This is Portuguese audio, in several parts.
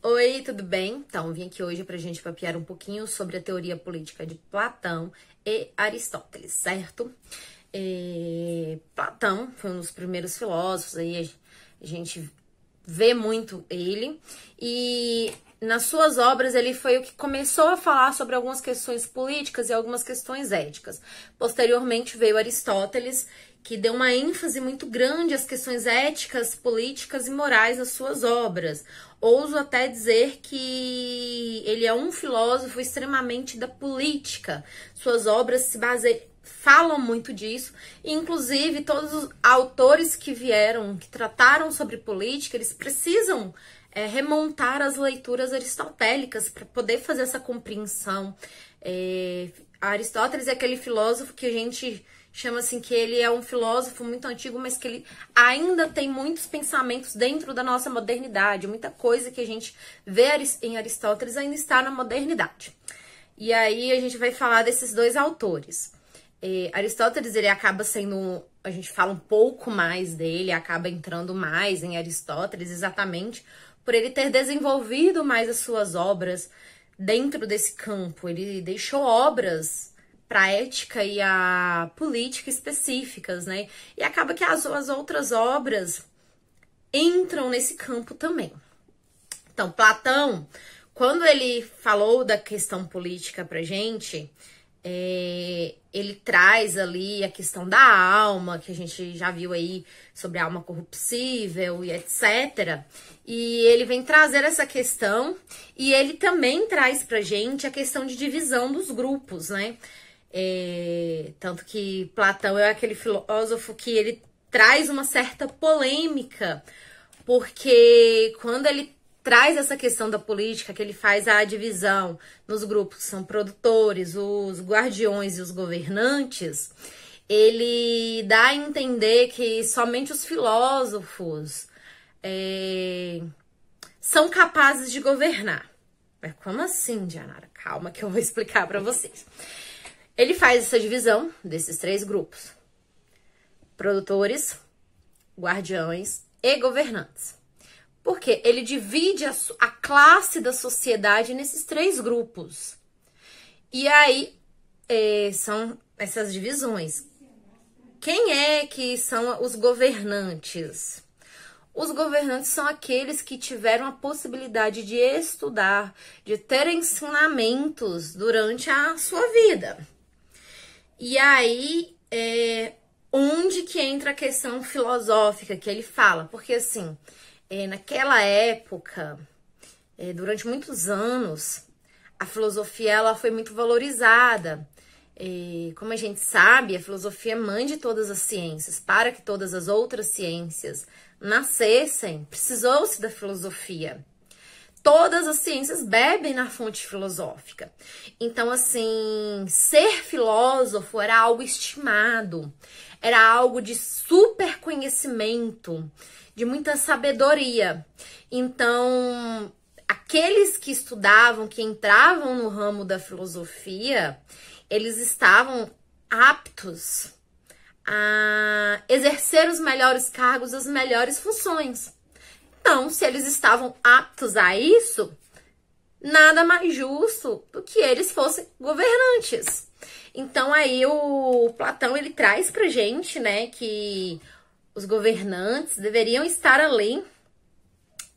Oi, tudo bem? Então, vim aqui hoje pra gente papear um pouquinho sobre a teoria política de Platão e Aristóteles, certo? Platão foi um dos primeiros filósofos, aí a gente vê muito ele, e nas suas obras ele foi o que começou a falar sobre algumas questões políticas e algumas questões éticas. Posteriormente veio Aristóteles, que deu uma ênfase muito grande às questões éticas, políticas e morais nas suas obras. Ouso até dizer que ele é um filósofo extremamente da política. Suas obras falam muito disso. Inclusive, todos os autores que vieram, que trataram sobre política, eles precisam remontar as leituras aristotélicas para poder fazer essa compreensão. Aristóteles é aquele filósofo que a gente chama assim que ele é um filósofo muito antigo, mas que ele ainda tem muitos pensamentos dentro da nossa modernidade. Muita coisa que a gente vê em Aristóteles ainda está na modernidade. E aí a gente vai falar desses dois autores. Aristóteles, ele acaba sendo, a gente fala um pouco mais dele, acaba entrando mais em Aristóteles, exatamente por ele ter desenvolvido mais as suas obras dentro desse campo. Ele deixou obras para a ética e a política específicas, né? E acaba que as outras obras entram nesse campo também. Então, Platão, quando ele falou da questão política pra gente, ele traz ali a questão da alma, que a gente já viu aí sobre a alma corruptível e etc. E ele vem trazer essa questão, e ele também traz pra gente a questão de divisão dos grupos, né? Tanto que Platão é aquele filósofo que ele traz uma certa polêmica, porque quando ele traz essa questão da política, que ele faz a divisão nos grupos que são produtores, os guardiões e os governantes, ele dá a entender que somente os filósofos são capazes de governar. Mas como assim, Dianara? Calma que eu vou explicar para vocês. Ele faz essa divisão desses três grupos: produtores, guardiões e governantes. Porque ele divide a classe da sociedade nesses três grupos. E aí são essas divisões. Quem é que são os governantes? Os governantes são aqueles que tiveram a possibilidade de estudar, de ter ensinamentos durante a sua vida. E aí, onde que entra a questão filosófica que ele fala? Porque, assim, naquela época, durante muitos anos, a filosofia ela foi muito valorizada. Como a gente sabe, a filosofia é mãe de todas as ciências. Para que todas as outras ciências nascessem, precisou-se da filosofia. Todas as ciências bebem na fonte filosófica. Então, assim, ser filósofo era algo estimado, era algo de super conhecimento, de muita sabedoria. Então, aqueles que estudavam, que entravam no ramo da filosofia, eles estavam aptos a exercer os melhores cargos, as melhores funções. Então, se eles estavam aptos a isso, nada mais justo do que eles fossem governantes. Então, aí o Platão, ele traz pra gente, né, que os governantes deveriam estar ali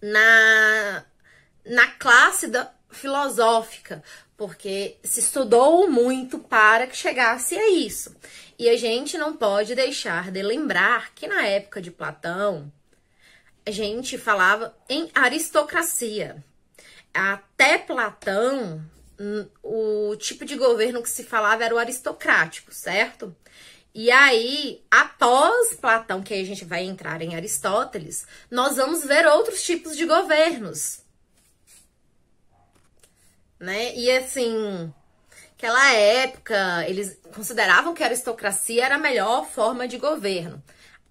na classe filosófica, porque se estudou muito para que chegasse a isso. E a gente não pode deixar de lembrar que na época de Platão, a gente falava em aristocracia. Até Platão, o tipo de governo que se falava era o aristocrático, certo? E aí, após Platão, que aí a gente vai entrar em Aristóteles, nós vamos ver outros tipos de governos, né? E assim, naquela época, eles consideravam que a aristocracia era a melhor forma de governo.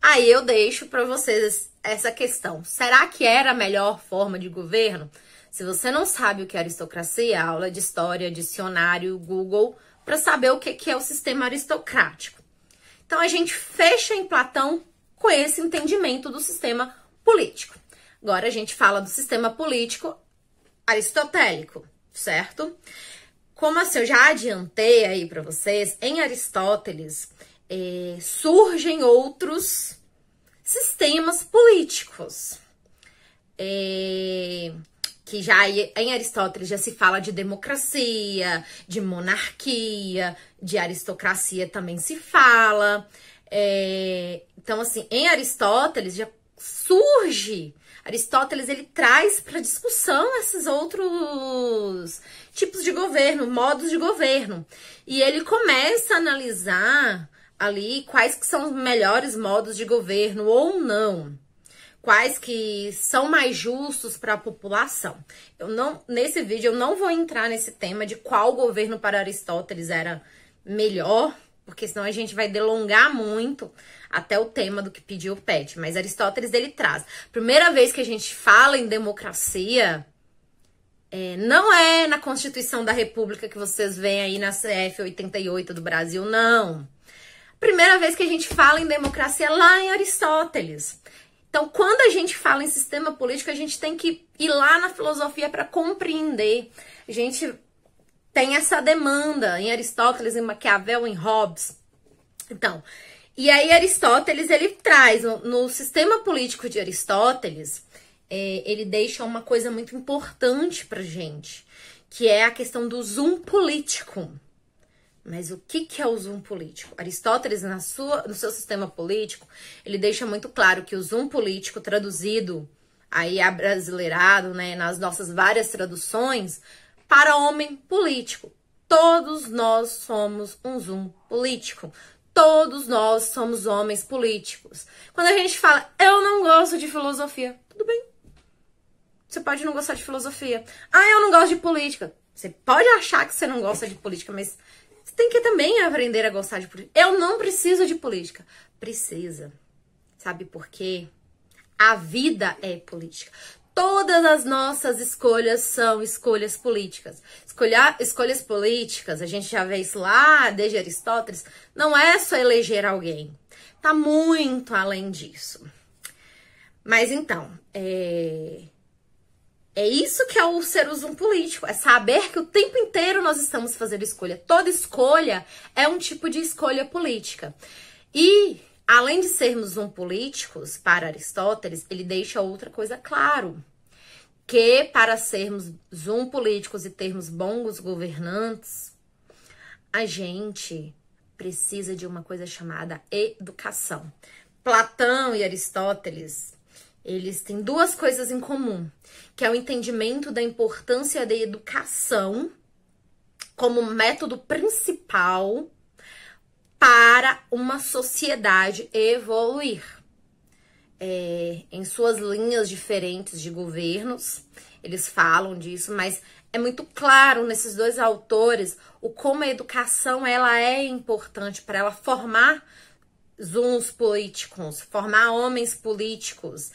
Aí eu deixo para vocês essa questão. Será que era a melhor forma de governo? Se você não sabe o que é aristocracia, aula de história, dicionário, Google, para saber o que é o sistema aristocrático. Então a gente fecha em Platão com esse entendimento do sistema político. Agora a gente fala do sistema político aristotélico, certo? Como assim, eu já adiantei aí para vocês, em Aristóteles surgem outros sistemas políticos. Que já em Aristóteles já se fala de democracia, de monarquia, de aristocracia também se fala. Então, assim, em Aristóteles já surge. Aristóteles, ele traz para discussão esses outros tipos de governo, modos de governo. E ele começa a analisar ali quais que são os melhores modos de governo ou não. Quais que são mais justos para a população. Nesse vídeo eu não vou entrar nesse tema de qual governo para Aristóteles era melhor, porque senão a gente vai delongar muito até o tema do que pediu o Pet. Mas Aristóteles, ele traz. Primeira vez que a gente fala em democracia, não é na Constituição da República que vocês veem aí na CF 88 do Brasil, não. Primeira vez que a gente fala em democracia é lá em Aristóteles. Então, quando a gente fala em sistema político, a gente tem que ir lá na filosofia para compreender. A gente tem essa demanda em Aristóteles, em Maquiavel, em Hobbes. Então, e aí Aristóteles, ele traz, no sistema político de Aristóteles, ele deixa uma coisa muito importante pra gente, que é a questão do zoom político. Mas o que é o zoom político? Aristóteles, no seu sistema político, ele deixa muito claro que o zoom político, traduzido, aí abrasileirado, né, nas nossas várias traduções, para homem político. Todos nós somos um zoom político. Todos nós somos homens políticos. Quando a gente fala, eu não gosto de filosofia, tudo bem. Você pode não gostar de filosofia. Ah, eu não gosto de política. Você pode achar que você não gosta de política, mas você tem que também aprender a gostar de política. Eu não preciso de política. Precisa. Sabe por quê? A vida é política. Todas as nossas escolhas são escolhas políticas. Escolhas políticas, a gente já vê isso lá desde Aristóteles, não é só eleger alguém. Tá muito além disso. Mas então, é isso que é o ser um político, é saber que o tempo inteiro nós estamos fazendo escolha. Toda escolha é um tipo de escolha política. E, além de sermos políticos, para Aristóteles, ele deixa outra coisa claro. Que para sermos políticos e termos bons governantes, a gente precisa de uma coisa chamada educação. Platão e Aristóteles, eles têm duas coisas em comum, que é o entendimento da importância da educação como método principal para uma sociedade evoluir. Em suas linhas diferentes de governos, eles falam disso, mas é muito claro nesses dois autores o como a educação ela é importante para ela formar zooms políticos, formar homens políticos,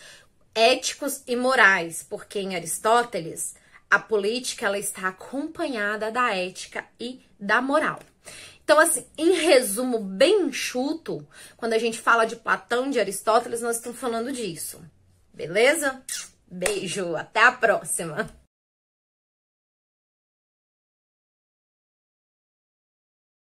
éticos e morais, porque em Aristóteles a política ela está acompanhada da ética e da moral. Então, assim, em resumo bem enxuto, quando a gente fala de Platão, de Aristóteles, nós estamos falando disso. Beleza? Beijo, até a próxima!